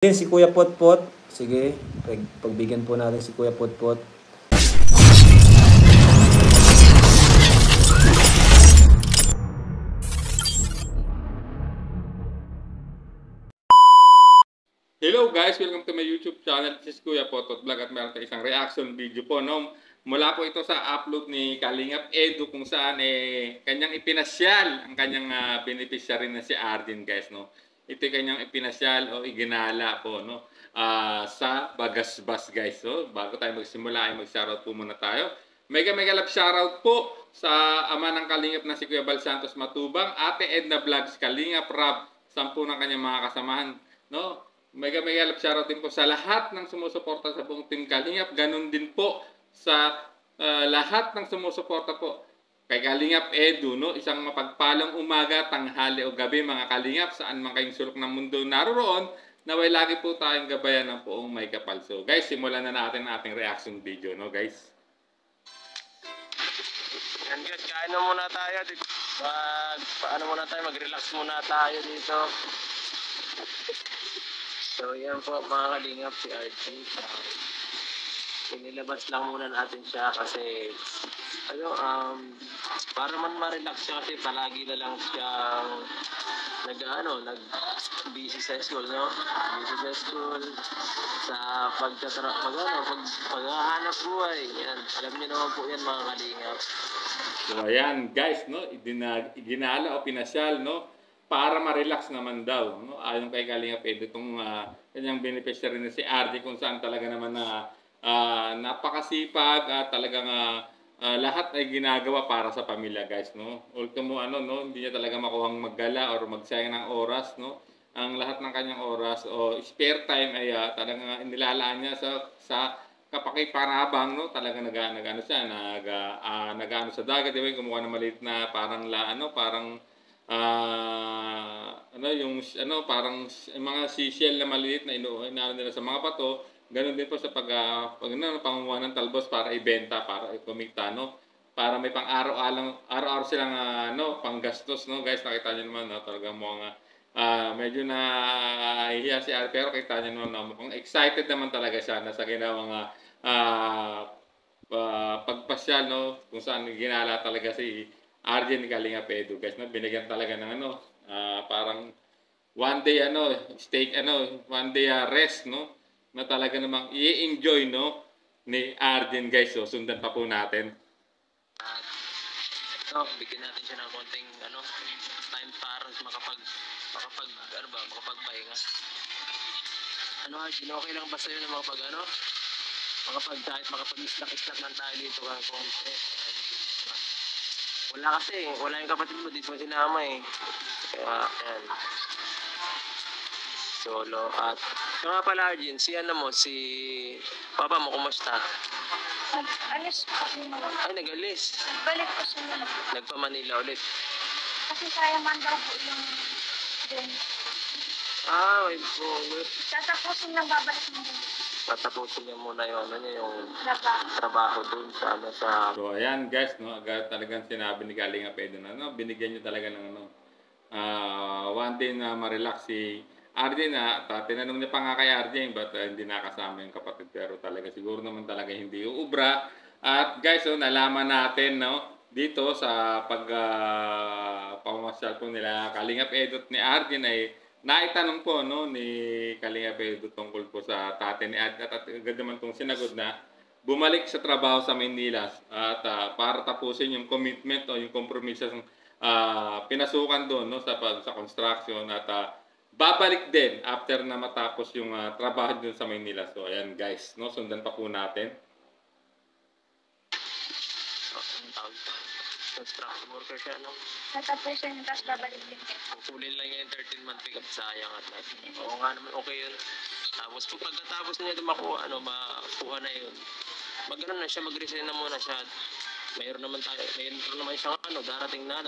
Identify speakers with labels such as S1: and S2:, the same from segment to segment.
S1: Din si Kuya Potpot. Sige, pagbigyan po natin si Kuya Potpot.
S2: Hello guys! Welcome to my YouTube channel. This is Kuya Potot Vlog at meron tayong isang reaction video po. No? Mula po ito sa upload ni Kalingap Edu kung saan kanyang ipinasyal ang kanyang beneficiary na si Arjen guys. No? Ito kanyang ipinasyal o iginala po no? Sa Bagasbas guys. So, bago tayo magsimula ay mag-shoutout po muna tayo. Mega love shoutout po sa ama ng Kalingap na si Kuya Bal Santos Matubang, Ate Edna Vlogs, Kalingap Rab, 10 ng kanyang mga kasamahan. No? Mega love shoutout din po sa lahat ng sumusuporta sa buong Team Kalingap. Ganun din po sa lahat ng sumusuporta po kay Kalingap Edu. No? Isang mapagpalang umaga, tanghali o gabi mga Kalingap, saan man kayong sulok ng mundo naroon, naway lagi po tayong gabayan ng poong may kapal. So guys, simulan na natin ang ating reaction video. No guys?
S3: Yan guys, kain na muna tayo dito. Paano muna tayo, mag-relax muna tayo dito. So yan po mga Kalingap, si Archie. Inilabas lang muna natin siya kasi para man ma-relax siya kasi palagi na lang siyang nag-busy sa school, no? Busy sa school, sa paghahanap buhay. Yan, alam niyo naman po yan mga Kalingap.
S2: So ayan guys, no? Iginala o pinasyal, no? Para ma-relax naman daw, no? Ayon kay Kalingap Edu, itong kanyang beneficiary na si RJ, kung saan talaga naman na napakasipag at talagang lahat ay ginagawa para sa pamilya guys, no? Ultimo hindi niya talaga makuhang maggala or magsayang ng oras, no? Ang lahat ng kanyang oras o spare time ay talagang inilalaan niya sa kapakipanabang, no? Talagang nag-ano siya, nag-ano sa dagat, di ba? Kumuha ng maliit na parang parang mga seashell na maliit na inaano nila sa mga bato. Ganun din po sa pangunguha ng talbos para ibenta, para kumita, no? Para may araw-araw silang panggastos, no? Guys, nakita niyo naman, no? Talagang mga medyo nahihiya si Ari, pero kita niyo naman, no? Mukhang excited naman talaga siya na sa ginawang pagpasyal, no? Kung saan ginala talaga si Arjen Kalingap Edu guys, no? Binigyan talaga ng parang one day one day rest, no? Na talaga namang i-enjoy, no? Ni Arjen guys. So sundan pa po natin.
S3: Bigyan natin siya ng konting time para makapagpahinga. Arjen, okay lang ba sa'yo na makapag-isnak lang tayo dito ka konti? Wala yung kapatid mo, dito mo sinama eh. Kaya, yan. Solo. At, ito nga pala Arjen, si Papa mo, kumusta?
S4: Nag-alis po.
S3: Ay, nag-alis.
S4: Balik po sa Manila.
S3: Nagpa-Manila ulit.
S4: Kasi kaya man daw po yung dun.
S3: May bonus.
S4: Tatapusin lang babalik mo dun.
S3: Tatapusin niya muna yung
S4: Trabaho
S3: dun sa
S2: So ayan guys, no? Agad talagang sinabi ni Kalingap Edu na binigyan niyo talaga ng one day na ma-relax si Arjen. Tinanong niya pa nga kay Arjen, but hindi nakasama yung kapatid, pero talaga siguro naman talaga hindi uubra. At guys, nalaman natin, no, dito sa pamamasyal po nila Kalingap Edu at ni Arjen ay naitanong po, no, ni Kalingap Edu tungkol po sa tate ni Arjen, at agad naman itong sinagot na bumalik sa trabaho sa Maynila at para tapusin yung commitment o yung kompromiso pinasukan doon, no, sa construction, at babalik din after na matapos yung trabaho doon sa Maynila. So ayan guys, no, sundan pa po natin.
S3: construction worker siya, no?
S4: Tatapusin yung tapos babalik din.
S3: Kulin lang yung 13-month pick up, sayang at natin. Oo nga naman, okay yun. Tapos pagkatapos niya makuha na yun, na siya, mag-resign na muna siya. Mayroon naman siyang darating na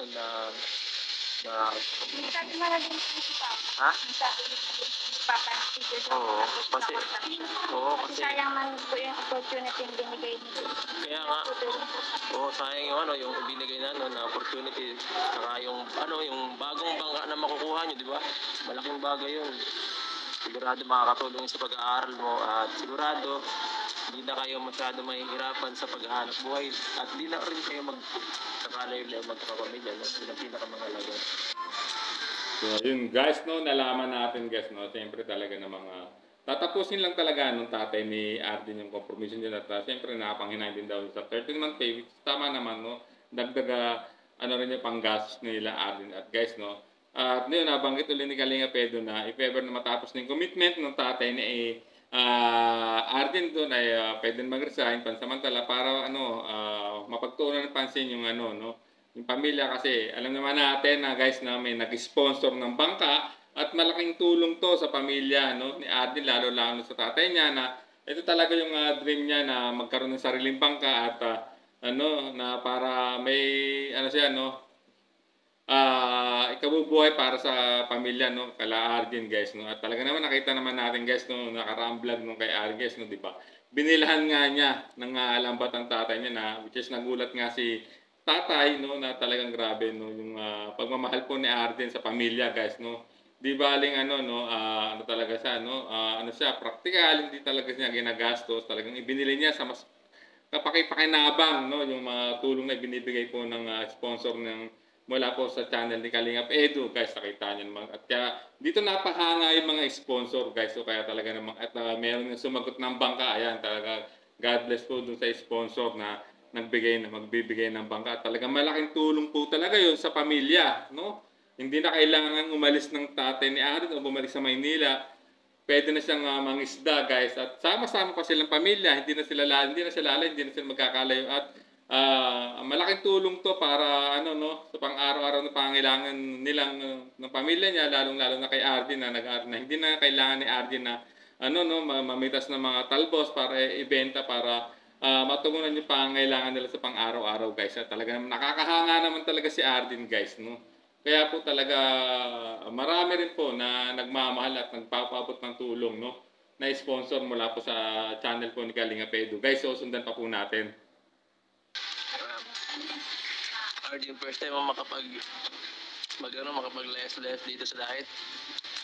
S4: Sabi mo na din si Papa.
S3: Ha?
S4: Sabi ni Papa na teacher sa kasi sayang man po yung opportunity yung binigay niyo.
S3: Kaya nga, sayang yung binigay na opportunity, saka yung bagong bangka na makukuha niyo, di ba? Malaking bagay yun. sigurado makakatulong sa pag-aaral mo at sigurado hindi na kayo masyado mahihirapan sa paghahanap buhay at hindi na rin kayo magkakalayo-layo magkakapamilya. No? Yun ang pinakamahalaga.
S2: So, yun guys, no, nalaman natin guys, no, siyempre talaga ng mga tatapusin lang talaga nung tatay ni Arden yung compromise niya at siyempre nakapanghinay din daw sa 13-month pay, which tama naman, no, dagdaga ano rin yung panggastos nila Arden at guys, no, at yun, nabanggit ulit ni Kalinga Pedro na if ever na matapos ng commitment ng tatay ni Arden doon ay pwede mag-resign pansamantala para ano, mapagtuunan ng pansin yung ano, no, yung pamilya kasi alam naman natin na guys na may nag-sponsor ng bangka at malaking tulong to sa pamilya no ni Arden lalo sa tatay niya na ito talaga yung dream niya na magkaroon ng sariling bangka at ano na para may ano siya no ikabubuhay para sa pamilya no kala Arden guys no at talaga naman nakita naman natin guys no nakaraang vlog nung kay Arden guys no di ba binilhan nga niya ng lambat ang tatay niya na which is nagulat nga si tatay no na talagang grabe no yung pagmamahal po ni Arden sa pamilya guys no di baling ano no ano talaga siya no ano siya praktikal hindi talaga siya ginagastos talagang ibinili niya sa mas kapakipakinabang no yung mga tulong na binibigay po ng sponsor ng mula po sa channel ni Kalingap Edu guys nakita niyo naman at kaya dito napahanga yung mga sponsor guys so kaya talaga namang at meron yung sumagot ng bangka ayan talaga God bless po dun sa sponsor na magbibigay ng bangka. Talagang malaking tulong po talaga 'yon sa pamilya, no? Hindi na kailangan umalis ng tatay ni Arden o bumalik sa Maynila. Pwede na siyang mangisda, guys. At sama-sama pa silang pamilya, hindi na sila magkakalayo at malaking tulong 'to para ano no, sa pang-araw-araw na pangangailangan nilang ng pamilya niya, lalong-lalo na kay Arden na na hindi na kailangan ni Arden na ano no, mamitas ng mga talbos para ibenta para matugunan yung pangangailangan nila sa pang-araw-araw guys. At talaga naman nakakahanga naman talaga si Arden guys no. Kaya po talaga marami rin po na nagmamahal at nagpapabot ng tulong no na sponsor mula po sa channel po ni Kalinga Pedro. Guys, so sundan pa po natin.
S3: Arden, first time mo makapag-less dito sa diet.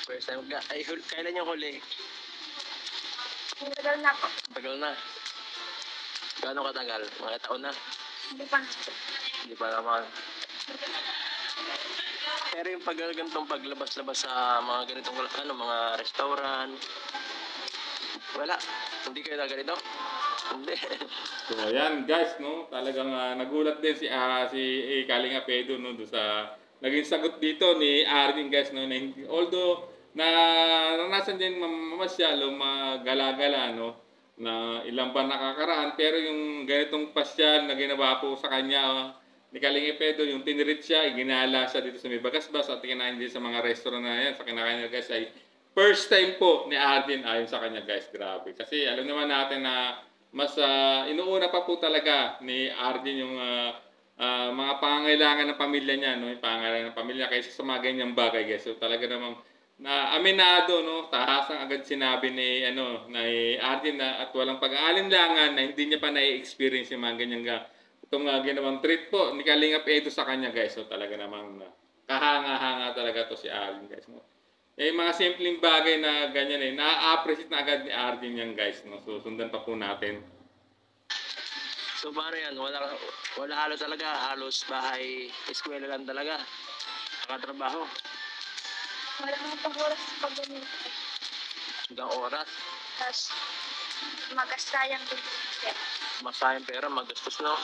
S3: First time ay kailan yung huli?
S4: Tagal na po.
S3: Tagal na. Gaano katagal? Mga taon na?
S4: Hindi pa.
S3: Hindi pa naman. Pero yung ganitong paglabas-labas sa mga ganitong mga restaurant, wala. Hindi kayo na ganito? Hindi.
S2: So ayan guys no, talagang nagulat din si Kalinga Pedro no do sa naging sagot dito ni Arden guys no na although naranasan din mamasyal o magala-gala no na ilang ba nakakaraan pero yung ganitong pasyal na ginawa po sa kanya ni Kalinga Pedro yung tinirit siya, ginala siya dito sa may Bagasbas at kinain din sa mga restaurant na yan sa kinakain niya guys ay first time po ni Arden ayon sa kanya guys grabe kasi alam naman natin na mas inuuna pa po talaga ni Arden yung mga pangangailangan ng pamilya niya no yung pangangailangan ng pamilya kaysa sa mga ganyang bagay guys so talaga namang na aminado no tahasang agad sinabi ni Arden na at walang pag-aalinlangan na hindi niya pa na-experience yung mga ganyang itong ginawang treat po ni Kalinga Pedro sa kanya guys so talaga namang kahanga-hanga talaga to si Arden guys no mga simpleng bagay na ganyan na-appreciate na agad ni Arden yan guys no so sundan pa po natin.
S3: So paano yan? Wala halos talaga, halos bahay, eskwela lang talaga. Nakatrabaho.
S4: Wala mga pag-oras pag ganito.
S3: Hanggang oras.
S4: Tapos, magasayang din.
S3: Masayang pera, magastos no.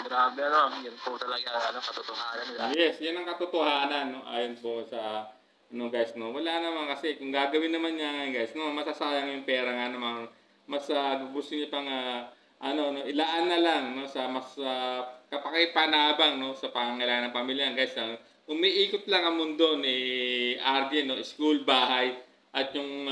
S3: Grabe ano. Yan po talaga katotohanan nila.
S2: Yes, yan ang katotohanan no ayon po sa guys no. Wala naman kasi kung gagawin naman niya guys no masasayang yung pera nga naman mas gusto niya pang ilaan na lang no sa mas kapakipanabang no sa pangangailangan ng pamilya guys umiikot lang ang mundo ni Arden no school bahay at yung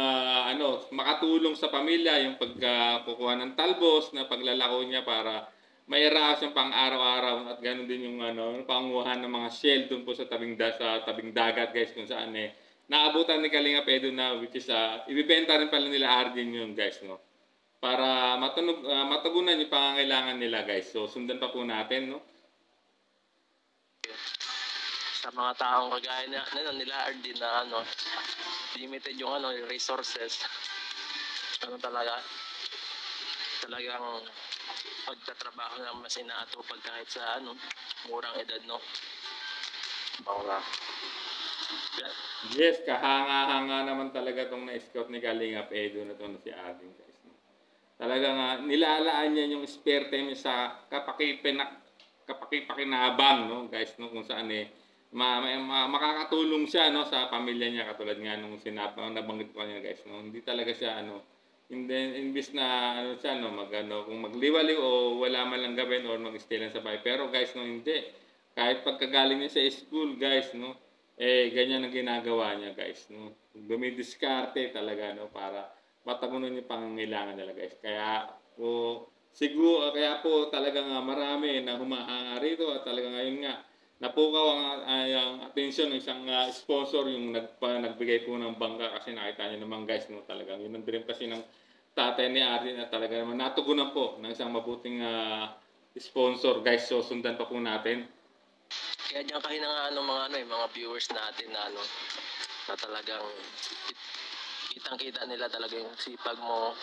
S2: makatulong sa pamilya yung pagkukuha ng talbos na paglalako niya para mairaos yung pang-araw-araw at ganoon din yung panguhan ng mga shell doon po sa tabing dagat guys kung saan naabutan ni Kalinga Pedro na which is ibibenta rin pala nila Arden yun guys no para matugunan yung pangangailangan nila guys so sundan pa po natin no.
S3: sa mga taong kagaya nila Ardin na limited yung yung resources. Talagang pagtatrabaho na mas inaatupag kahit sa murang edad, no? Mga
S2: Yes, kahanga-hanga naman talaga tong na-scout ni Kalingap Edo na to na si Ardin, guys. No? Talagang nilalaan niya yung spare time niya sa kapakipakinabang, no, guys, no, kung saan makakatulong siya, no, sa pamilya niya, katulad nga nung nabanggit ko niya, guys, no. Hindi talaga siya imbis na siya, no, kung magliwaliw o wala man lang gawin or mag-stay lang sa bahay. Pero guys, no, hindi. Kahit pagkagaling niya sa school, guys, no, ganyan ang ginagawa niya, guys, no. Dumidiskarte talaga, no, para matagunan yung pangangailangan nila, guys. Kaya po talagang marami na humahanga rito at talagang ngayon nga napukaw ang atensyon ng isang sponsor yung nagbigay po ng bangka kasi nakita niyo naman, guys, no, talagang yun ang dream kasi ng tatay ni Ardin at talaga naman natugunan po ng isang mabuting sponsor, guys. So sundan pa po natin.
S3: Kaya diyan kahinang mga viewers natin na na talagang kitang-kita nila talaga yung sipag mo,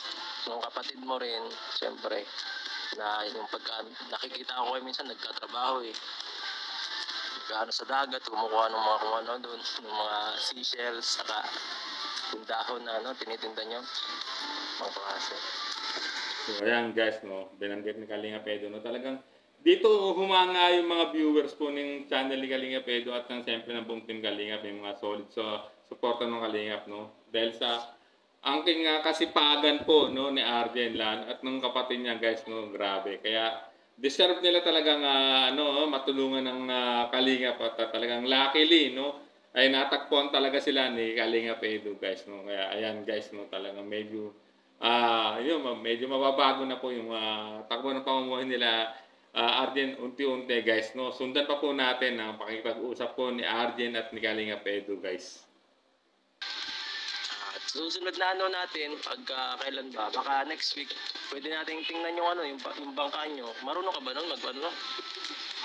S3: yung kapatid mo rin, siyempre, na yung pagka nakikita ko minsan nagkatrabaho sa dagat, kumukuha ng mga kung ano doon, ng mga seashells, saka yung dahon na tinitinda nyo, mga klase.
S2: So ayan, guys, no, binanggit ni Kalingap Edo, no, talagang dito humanga yung mga viewers po ng channel ni Kalingap Edo at siyempre ng buong team Kalingap, yung mga solid suporta ng Kalingap, no, dahil sa angking kasipagan po, no, ni Arjen Lan at ng kapatid niya, guys, no, grabe. Kaya deserve nila talagang matulungan ng Kalingap at talagang luckily, no, ay natagpuan talaga sila ni Kalingap Edo, guys, no. Kaya ayan, guys, no, talagang medyo medyo mababago na po yung takbo ng pamumuhay nila Arjen unti-unti, guys, no. Sundan pa po natin ang pakikipag-usap po ni Arjen at ni Kalingap Edo, guys.
S3: Susunod na natin, pagka kailan ba, baka next week, pwede natin tingnan yung yung bangka nyo. Marunong ka ba nun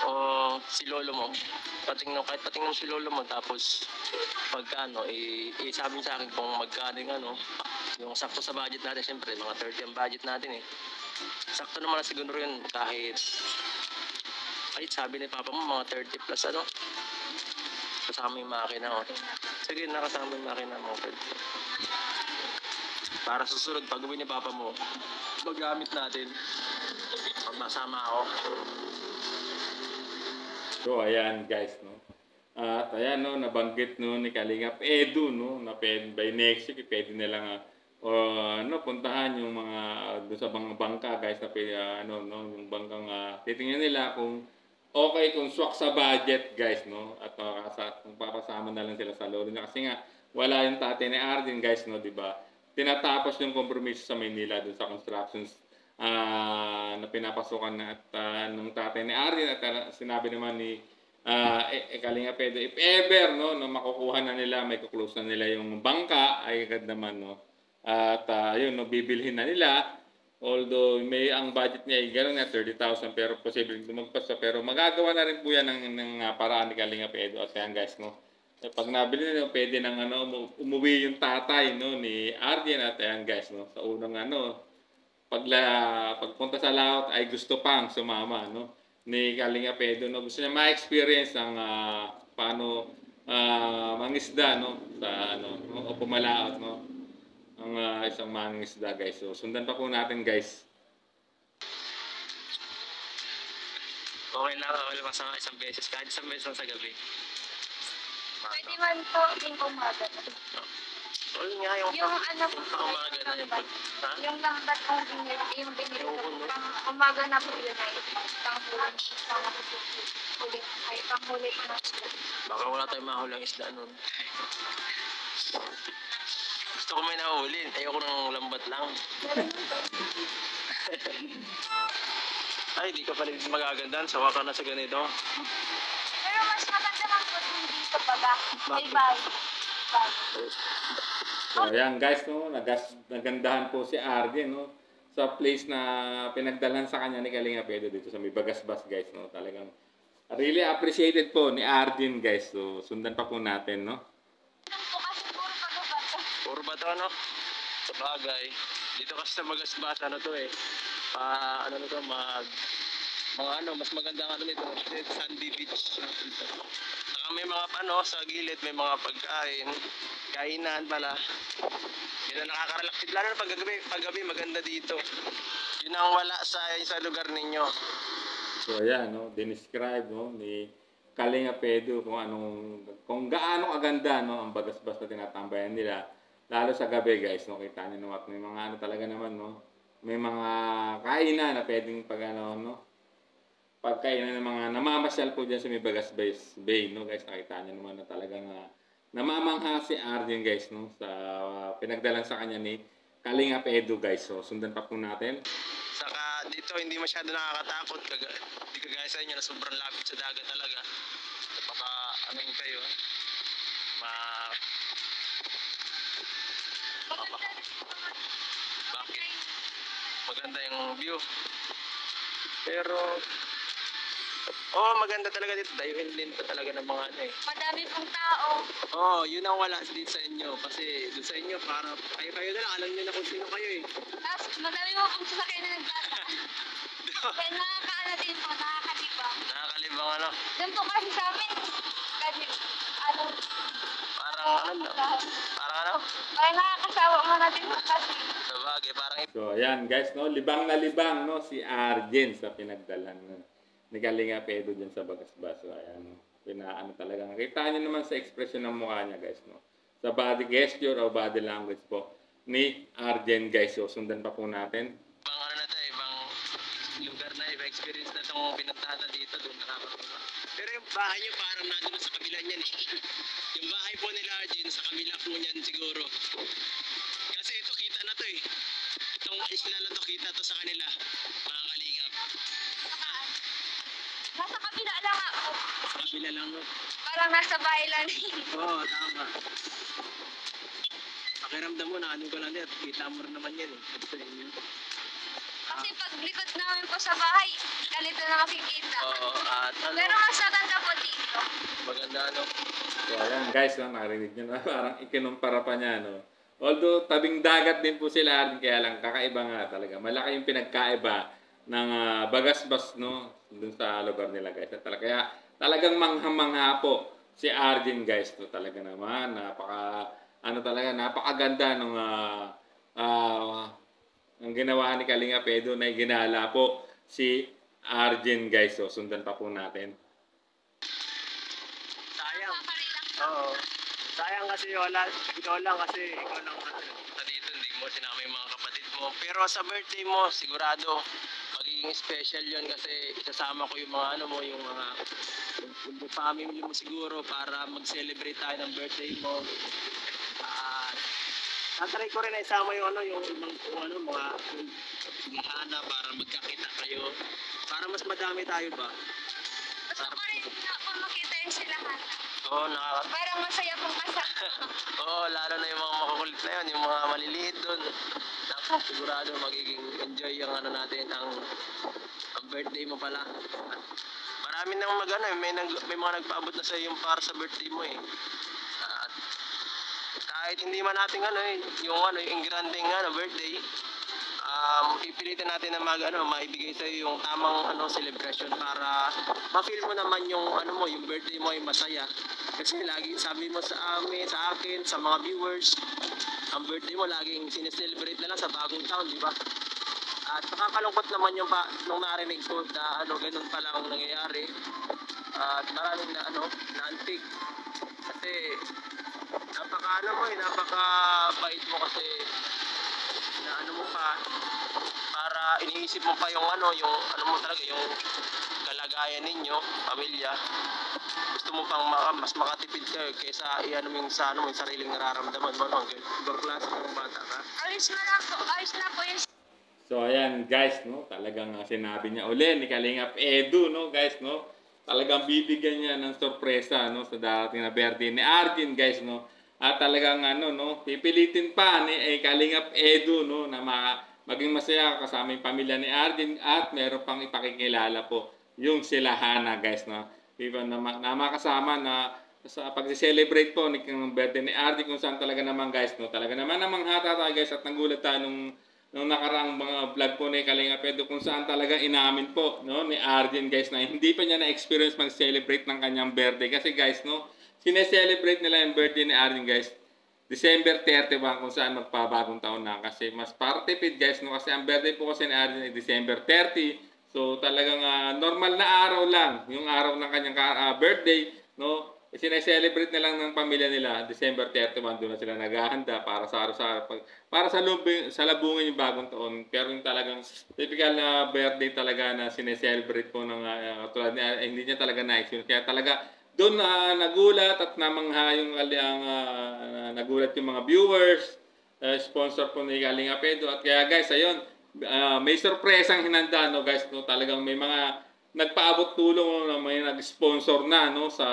S3: o si lolo mo? Kahit patingnan si lolo mo, tapos pagka sabi sa akin kung magkano yung sakto sa budget natin, siyempre, mga 30 ang budget natin Sakto naman na siguro yun, kahit sabi ni papa mo, mga 30 plus kasama yung makina Sige, nakasama yung makina mo. Para susunod, pag uwi ni papa mo, magamit natin. Pag masama ako.
S2: So, ayan, guys, no. At ayan, no, nabanggit, no, ni Kalingap Edo, no, na by next week, pwede nilang puntahan yung mga doon sa bangka, guys, na yung bangkang titingnan nila kung okay, kung swak sa budget, guys, no, at kung papasama na lang sila sa lolo niya kasi nga wala yung tatay ni Arjen, guys, no, di ba? Tinatapos yung kompromiso sa Maynila doon sa constructions na pinapasukan at ng tatay ni Arjen at sinabi naman ni Kalingap Edo, if ever, no, makukuha na nila, may kuklose na nila yung bangka, ay agad naman, no. At yun, no, bibilhin na nila. Although may ang budget niya ay gano'n na 30,000 pero posibleng lumagpas pa. Pero magagawa na rin po yan ng paraan ni Kalingap Edo. At yan, guys, no. Pag nabili nila, pwede nang umuwi yung tatay, no, ni Arjen. At yan, guys, no, sa unang pagpunta sa laot ay gusto pang sumama, no, ni Kalingap Edo, no. Gusto niya ma-experience ang paano mangisda, no, sa o pumalaot, no, ang isang mangingisda, guys. So sundan pa po natin, guys.
S3: Okay lang sa isang beses, kahit isang beses lang sa gabi.
S4: Pwede man po yung umaga.
S3: Yun nga yung umaga na yung
S4: Yung lambat kong binili ko, umaga na po yun ay panghuli ko na sila.
S3: Baka wala tayong mahulang isda nun. Gusto ko may nahuli. Ayoko ng lambat lang. Ay, di ka pala magagandaan. Sawa ka na sa ganito.
S4: Pero mas maganda lang po hindi sa baba. May bag.
S2: So, ayan, guys, no, nagandahan po si Arjen, no, sa place na pinagdalhan sa kanya ni Kalingap Edo dito sa may Bagasbas, guys, no. Talagang Really appreciated po ni Arjen, guys. So, sundan pa po natin, no?
S4: Ano po kasi puro pag-ubat.
S3: Puro ba ito, ano? Sa bagay. Dito kasi sa Magasbas, ano to eh. Ano na to, mga ano, mas maganda ang ano nito. Sandy Beach. Saka may mga ano, sa gilid, may mga pagkain. Kainan pala. Yun ang nakaka-relax. Lalo na paggabi, maganda dito. Yun ang wala sa lugar ninyo.
S2: So, ayan, no? Dinescribe, no? Ni Kalinga Pedro kung gaano kaganda, no? Ang Bagasbas na tinatambayan nila. Lalo sa gabi, guys, no? Kita nyo, no? At may mga ano talaga naman, no? May mga kainan na pwedeng pagkainan ng mga namamasyal po dyan sa may Bagasbas Bay, no? Guys, nakita nyo naman na talagang namamangha si Arjen, guys, no? Sa pinagdalan sa kanya ni Kalinga Pedro, guys. So, sundan pa po natin.
S3: Saka dito hindi masyado nakakatakot. Hindi kagaya sa inyo na sobrang lapit sa dagat talaga. Baka ano yun kayo. Bakit? Maganda yung view. Pero maganda talaga dito. Dayuhin din to talaga ng mga ano eh.
S4: Madami pong tao.
S3: Yun ang wala dito sa inyo. Kasi dito sa inyo, para kayo na lang. Alam nyo na kung sino kayo eh.
S4: Tapos madami mo pong sasakyan na nagdadaan. Kaya nakakaano din po, nakakatibang.
S3: Nakakalibang ano.
S4: Doon po kasi sa amin, kasi ano,
S3: Parang ano.
S4: parang nakakasawa mo natin po kasi.
S3: Sa bagay, parang
S2: So, ayan guys, no? Libang na libang, no? Si Arjen sa pinagdalan, no? Ni Kalinga Pedro dyan sa Bagasbas. So, ayan, no? Pinaano talaga. Kita nyo naman sa expression ng mukha niya, guys, no? Sa body gesture o body language po ni Arjen, guys. So, sundan pa po natin.
S3: ibang ano na to, ibang lugar na, ibang experience na itong pinuntahan na dito, doon nakakatawa. Pero yung bahay nyo parang nandun sa kabila niyan eh. Yung bahay po nila Arjen, sa kabila po niyan siguro. Kasi ito kita na to eh. Itong isla na to, kita to sa kanila, mga kalingap.
S4: Nasa kabila lang ako.
S3: Sa kabila lang no.
S4: Parang nasa bahay lang.
S3: Oo, tama. Pakiramdam mo na ano ka lang din at kita mo rin naman yan eh. Sa inyo.
S4: Kasi pag likod namin po sa bahay, ganito na makikita.
S3: Oo, at ano,
S4: Pero mas maganda po dito.
S3: maganda ano.
S2: So, ayan guys, no? Narinig nyo na parang ikinumpara pa niya, no? Although, tabing dagat din po sila Arjen, kaya lang kakaiba nga talaga. Malaki yung pinagkaiba ng Bagasbas, no? Dun sa lugar nila, guys. Kaya talagang mangha-mangha po si Arjen, guys. To talaga naman, napakaganda nung ang ginawa ni Kalinga Pedro na ginala po si Arjen, guys. So, sundan pa po natin.
S3: Sayang.
S4: Paparelax.
S3: Oo. Sayang kasi ikaw lang kasi ikaw lang punta dito, hindi mo sinama yung mga kapatid mo. Pero sa birthday mo, sigurado magiging special yon kasi isasama ko yung mga ano mo, yung mga yung family mo siguro para mag-celebrate tayo ng birthday mo. Tatry ko rin na isama yung mga bihana para magkakita kayo. Para mas madami tayo ba?
S4: Gusto ko rin na po makita yung silahan.
S3: Oo,
S4: Parang masaya pong kasama.
S3: Oo, lalo na yung mga makukulit na yun, yung mga maliliit doon. Sigurado magiging enjoy yung ano natin, ang birthday mo pala. Marami nang may mga nagpaabot na sa yung para sa birthday mo eh. At kahit hindi man natin yung granding birthday, pipilitin natin na maibigay sa yung tamang celebration para ma-feel mo naman yung yung birthday mo ay masaya. Kasi lagi sabi mo sa amin, sa akin, sa mga viewers, ang birthday mo laging sineselebrate na lang sa bagong taon, di ba? At nakakalungkot naman yung nung narinig ko na ganun pala ang nangyayari. At maraming naantig. Kasi napaka-bait mo kasi na mo pa para iniisip mo pa yung mo talaga yung kalagayan ninyo, pamilya. Gusto mo pang mas makatipid kayo kaysa mo yung sariling nararamdaman mo, ibang klase ng bata ka.
S4: Ayos na po yung
S2: So, ayan guys, no? Talagang sinabi niya uli ni Kalingap Edu, no guys, no? Talagang bibigyan niya ng sorpresa, no? Sa darating na birthday ni Arjen, guys, no? At talagang pipilitin pa ni Kalingap Edu, no? Na maging masaya kasama yung pamilya ni Arjen at meron pang ipakikilala po yung sila Hana, guys, no? Diba, na makasama na sa pag-celebrate po ng birthday ni Arjen, kung saan talaga naman guys, no, talaga naman hata tayo guys, at nagulat tayo nung nakaraang mga vlog po ni Kalinga Pedro, kung saan talaga inamin po, no, ni Arjen guys, na hindi pa niya na-experience mag-celebrate ng kanyang birthday. Kasi guys, no, sineselebrate nila yung birthday ni Arjen guys December 31, kung saan magpabagong taon na, kasi mas pa-tipid guys, no, kasi ang birthday po kasi ni Arjen ay December 30. So talagang normal na araw lang yung araw ng kanyang birthday, no. Sineselebrate na lang ng pamilya nila December 31, doon na sila naghahanda para sa para sa labungan yung bagong taon. Pero yung talagang typical na birthday talaga na sineselebrate po ng tulad niya, hindi niya talaga na-experience. Kaya talaga doon nagulat at namangha yung nagulat yung mga viewers, sponsor po ni Kalinga Pedro. At kaya guys, ayun, may sorpresang hinanda, no guys, no, talagang may mga nagpaabot tulong, no, may nag-sponsor na, no, sa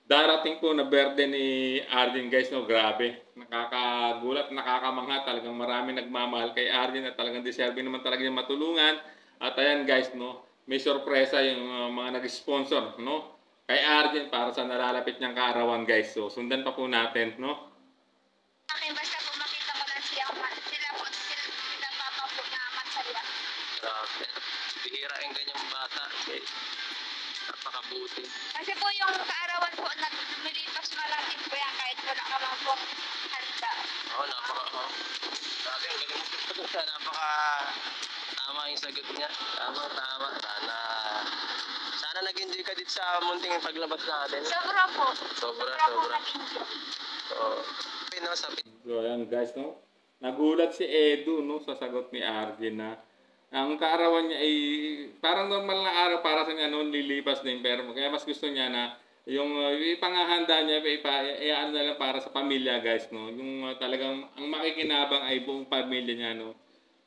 S2: darating po na birthday ni Arjen guys, no. Grabe, nakakagulat, nakakamangha, talagang marami nagmamahal kay Arjen at talagang deserving naman talaga niya matulungan. At ayan guys, no, may sorpresa yung mga nag-sponsor, no, kay Arjen para sa nalalapit niyang kaarawan guys. So sundan pa po natin, no.
S4: Akin, basta po makita ko lang sila papa po na masaya.
S3: Grabe. Bihira yung ganyang bata. Okay. Napakabuti.
S4: Kasi po yung kaarawan po, lumilipas malating po yan kahit wala ka lang po handa.
S3: Oo, grabe, ang galing mo siya. Tama yung sagot niya. Tama. Sana nag-enjoy ka dito sa munting paglabas natin.
S4: Sobra po.
S3: Sobra.
S4: po nag-enjoy.
S2: So ayan guys, no, nagulat si Edu, no, sa sagot ni Arjen na ang kaarawan niya ay parang normal na araw para sa kanya, no, lilipas din, pero kaya mas gusto niya na yung ipangahanda niya, ano na lang para sa pamilya guys, no, yung talagang ang makikinabang ay buong pamilya niya, no.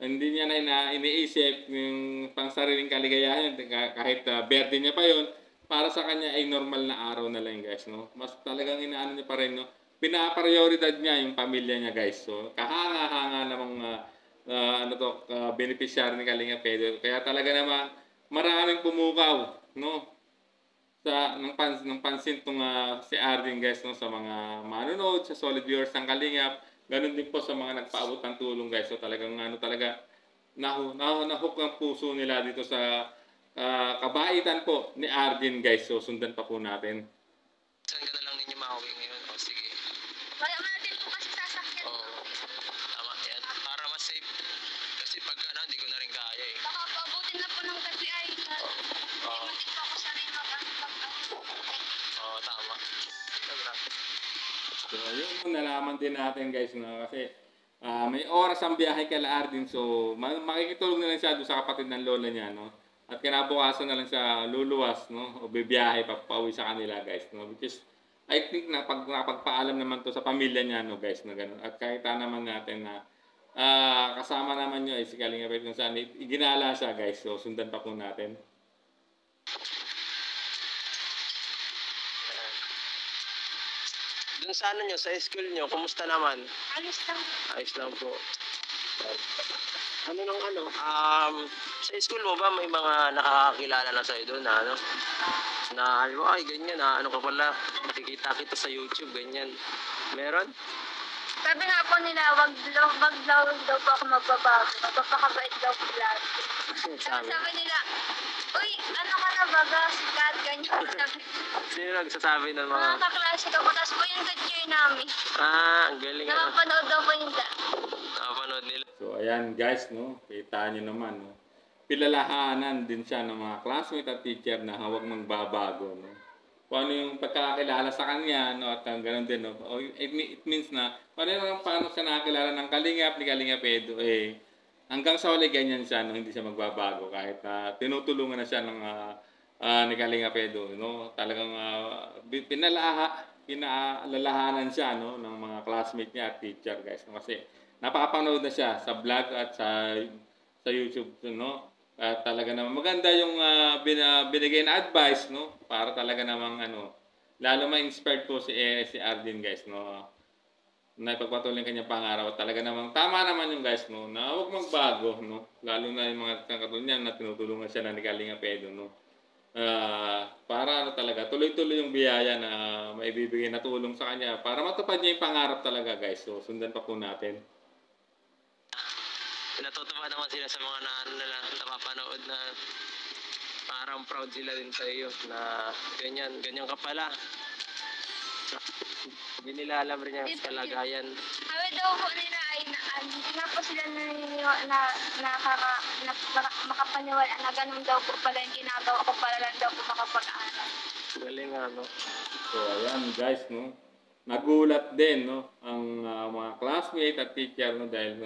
S2: Hindi niya na iniisip yung pangsariling kaligayahan, kahit birthday niya pa yon, para sa kanya ay normal na araw na lang guys, no. Mas talagang inaano niya pa rin, no, pinaprioridad niya yung pamilya niya guys. So kahanga-hanga namang beneficiary ni Kalinga Pedro. Kaya talaga naman maraming pumukaw, no, sa ng pansin tong si Arjen guys, no, sa mga manonood, sa solid viewers ng Kalingap. Ganun din po sa mga nagpaabot ng tulong guys. So talagang talaga nahook ang puso nila dito sa kabaitan po ni Arjen guys. So sundan pa po natin.
S3: Saan ka na lang ninyo makauwi ngayon? O sige.
S4: Wala din po kasi sasakyan.
S3: Oo. Tama yan. Para mas safe. Kasi pag hindi ko na rin kaya eh.
S4: Baka paabutin na po ng gabi ay
S3: Oo.
S4: hindi po ako sanay
S3: Oo, tama.
S2: So ayun, nalaman din natin guys, no, kasi may oras ang biyahe kay Arjen. So makikitulog na lang siya doon sa kapatid ng lola niya, no. At kinabukasan na lang siya luluwas, no, o bibiyahe pauwi sa kanila guys, no, which is I think na napagpaalam naman to sa pamilya niya, no guys, na gano'n. At kahit naman natin na kasama naman niyo ay si Kalinga Pedro, kung saan iginala siya guys. So sundan pa po natin.
S3: Dun sa ano nyo, sa school nyo, kumusta naman?
S4: Ayos lang.
S3: Ayos lang po. Sa school mo ba may mga nakakakilala na sa'yo doon na na ay ganyan ano ka pala, nakikita kita sa YouTube, ganyan. Meron?
S4: Sabi nga po nila, wag daw po ako magbabago. Magpapakabait daw po lagi. Sabi nila, uy, ano ka na baga, sikat, ganyan. Sabi,
S3: Sino nagsasabi ng mga...
S4: mga kaklase ko po, tapos po yung good year namin.
S3: Ang galing ano.
S4: Nakapanood daw po nila.
S3: Nakapanood nila.
S2: So ayan guys, no, kita niyo naman, no, pilalahanan din siya ng mga classmate at teacher na huwag magbabago, no. Kung ano yung pagkakakilala sa kanya, no, at ganoon din, no. It means na paano siya nakakilala ng Kalingap, ni Kalinga Pedro, hanggang sa huli ganyan siya, no, hindi siya magbabago kahit tinutulungan na siya ng ni Kalinga Pedro, no. Talagang pinalalahanan siya, no, ng mga classmate niya at teacher guys, no? Kasi napapanood na siya sa vlog at sa YouTube, no. At talaga naman maganda yung binigay na advice, no, para talaga namang lalo ma-inspired po si Arjen guys, no, na ipagpatuloy ang kanyang pangarap. At talaga namang tama naman yung guys, no, na huwag magbago, no, lalo na yung mga katulad niyan na tinutulungan siya ni Kalinga Pedro, no. para ano talaga, tuloy-tuloy yung biyaya na maibibigay na tulong sa kanya para matupad niya yung pangarap talaga guys. So sundan pa po natin.
S3: Natutuwa naman sila sa mga napapanood na parang proud sila din sa iyo na ganyan ka pala. Hindi nila alam rin yung kalagayan.
S4: Sabi daw po nila ay hindi nga po sila naniniwala na makapaniwala na ganun daw po pala yung ginagawa ko para lang daw po makapag-aral.
S3: Galing ano.
S2: So ayan guys, no. Nagulat din no ang mga classmate at teacher no dahil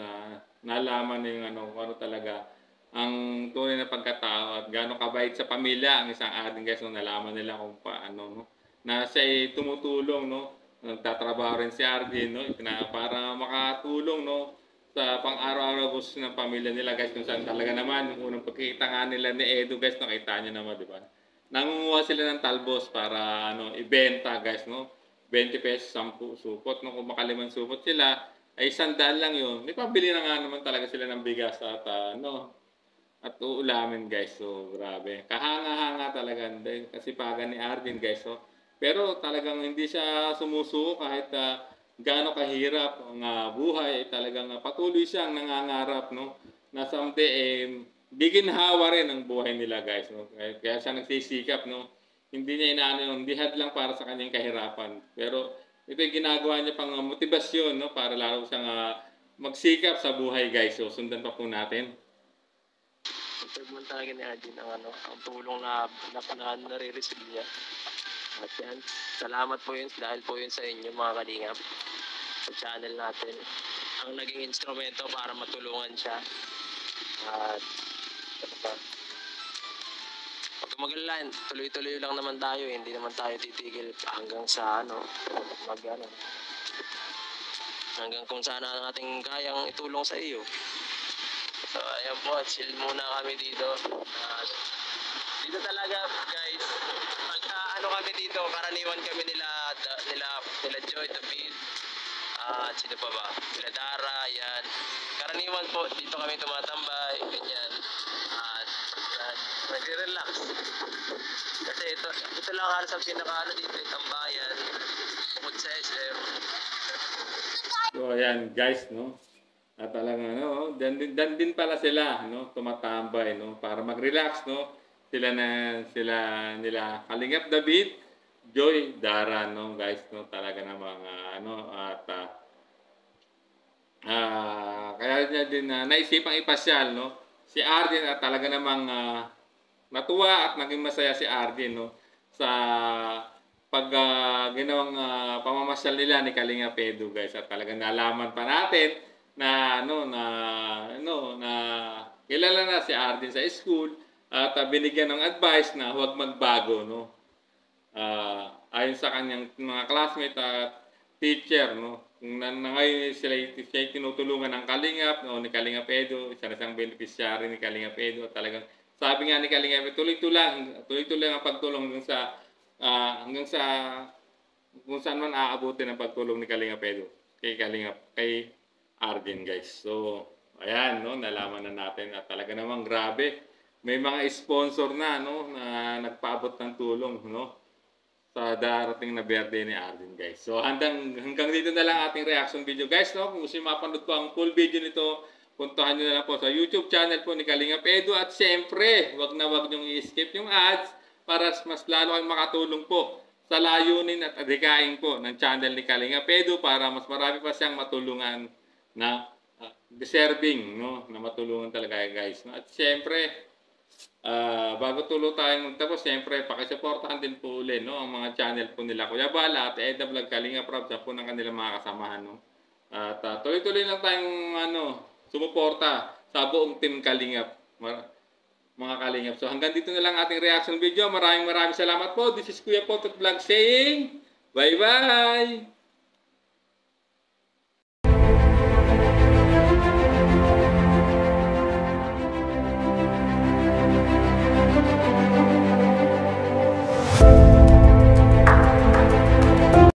S2: nalaman na yung kung ano talaga ang tunay na pagkatao at gaano kabait sa pamilya ang isang ating guys no, nalaman nila kung paano no na siya ay tumutulong no, nagtatrabaho rin si Arvin no para makatulong no sa pang-araw-araw gusto ng pamilya nila guys kung saan talaga naman yung unang pagkikita nga nila ni Edu guys nakita niyo naman di ba, nangunguha sila ng talbos para ibenta guys no, 20 pesos 10 supot no, kung makalimang supot sila ay 100 lang yun, may pabili na nga naman talaga sila ng bigas at at uulamin guys. So grabe, kahanga-hanga talaga kasi paga ni Arvin guys. So pero talagang hindi siya sumusuko kahit gaano kahirap ang buhay, talagang patuloy siyang nangangarap no na someday biginhawa rin ang buhay nila guys no. Kaya siya nagsisikap no. Hindi niya inaano yung hindi hadlang para sa kanyang kahirapan. Pero ito yung ginagawa niya pang motibasyon no para lalo siyang magsikap sa buhay guys. So sundan pa po natin.
S3: Improvement talaga ni Arjun ang tulong na nare-receive niya. At yan, salamat po yun dahil po yun sa inyo mga kalingap sa channel natin. Ang naging instrumento para matulungan siya. At pag magalan, tuloy-tuloy lang naman tayo. Hindi naman tayo titigil hanggang sa hanggang kung saan ang ating kayang itulong sa iyo. So ayan po, chill muna kami dito. Dito talaga guys, pagka kami dito, karaniwan kami nila Joy, David, sino pa ba? Sila Dara, yan. Karaniwan po, dito kami tumatambay, ganyan. Yan, nagre-relax. Kasi ito lang halos ang pinaka dito, tambayan, bukod sa SM.
S2: So ayan guys no. At talagang dan din pala sila no, tumatambay no para mag-relax no. Sila nila Kalingap David, Joy, Dara no guys no, talaga namang at kaya niya din naisipang ipasyal no si Arden at talaga namang natuwa at naging masaya si Arden no sa pag ginawang pamamasyal nila ni Kalingap Edu guys at talagang nalaman pa natin na na kilala na si Arden sa school at binigyan ng advice na huwag magbago no. Ayon sa kanyang mga classmate at teacher no. Kung ngayon sila tinutulungan ng Kalingap no, ni Kalingap Edu, isa na siyang beneficiary ni Kalingap Edu at talagang sabi nga ni Kalingap Edu, tuloy-tuloy ang pagtulong hanggang sa kung saan man aabutin ang pagtulong ni Kalingap Edu kay Arden guys. So ayan no, nalaman na natin at talaga namang grabe. May mga sponsor na no na nagpaabot ng tulong no sa darating na birthday ni Arden guys. So hanggang dito na lang ating reaction video guys no. Kung gusto niyo mapanood po ang full video nito, puntahan niyo na lang po sa YouTube channel po ni Kalingap Edu at siyempre, wag niyo i-skip yung ads para mas lalo kayong makatulong po sa layunin at adhikain po ng channel ni Kalingap Edu para mas marami pa siyang matulungan na deserving no na matulungan talaga guys no. At siyempre bago tulo tayong magtapos, siyempre pakisuportahan din po ulit no ang mga channel po nila Kuya Bala at Edna Vlog Kalingap Rob sa po ng kanilang mga kasamahan no. At tuloy-tuloy lang tayong sumuporta sa buong team Kalingap mga Kalingap. So hanggang dito na lang ating reaction video. Maraming salamat po. This is Kuya Potot Vlog saying bye-bye!